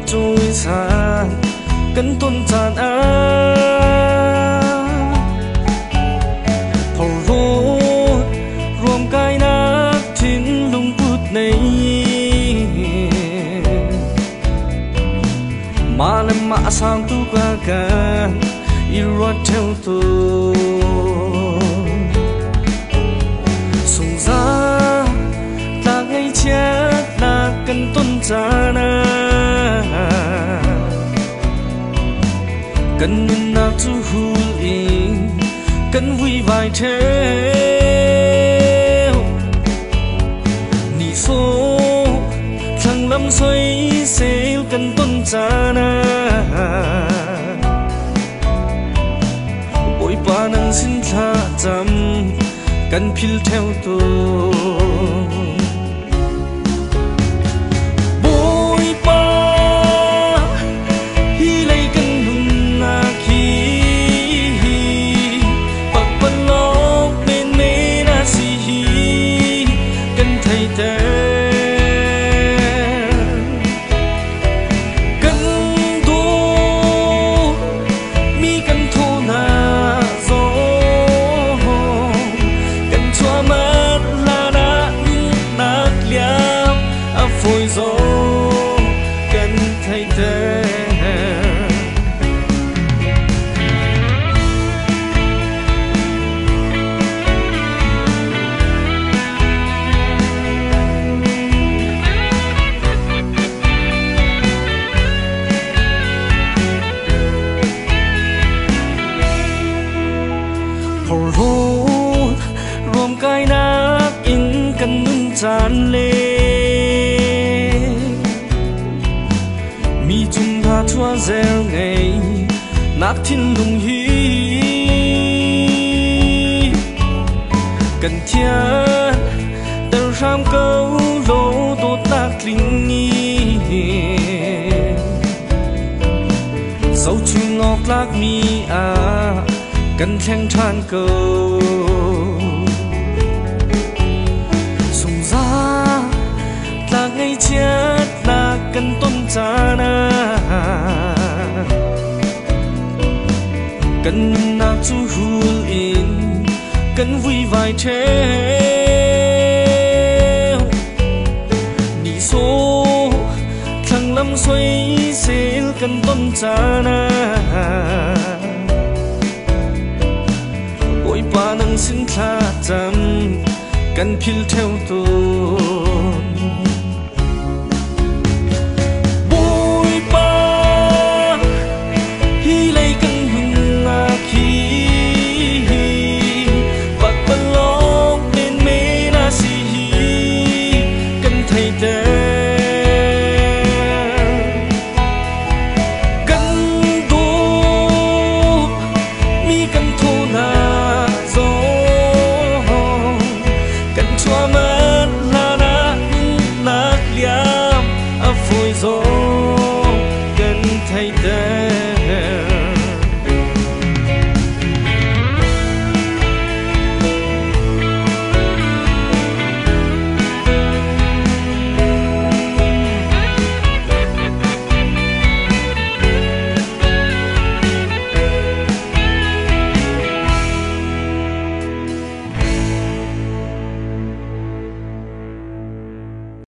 trôi xa cân tôn tràn á thầu rô rùm cái nát thiên lung bút này mà làm mã sang tu qua cả irot theo tôi sung ra ta ngay chết na cần tôn cha na cần nhìn na tu hul in cần vui vài theo nị số thằng lâm xoay xéo cần tôn cha na bội ba nang xin tha chăm cần phil theo tôi phôi gió cần thay thế phổ rốt rùm cái nát in cần nâng tràn lên thua gieo ngày nát thiên lùng hi cần thiết tờ ram câu lô tốt nát linh nghi dấu chun ngọc lạc mi à cần thang than câu sung ra là ngày chết là cần tôn cha na cần na chu hul in cần vui vài theo đi số thằng lâm xoay xéo cần tôn cha na bội ba nang xin tha chăm cần phil theo tôi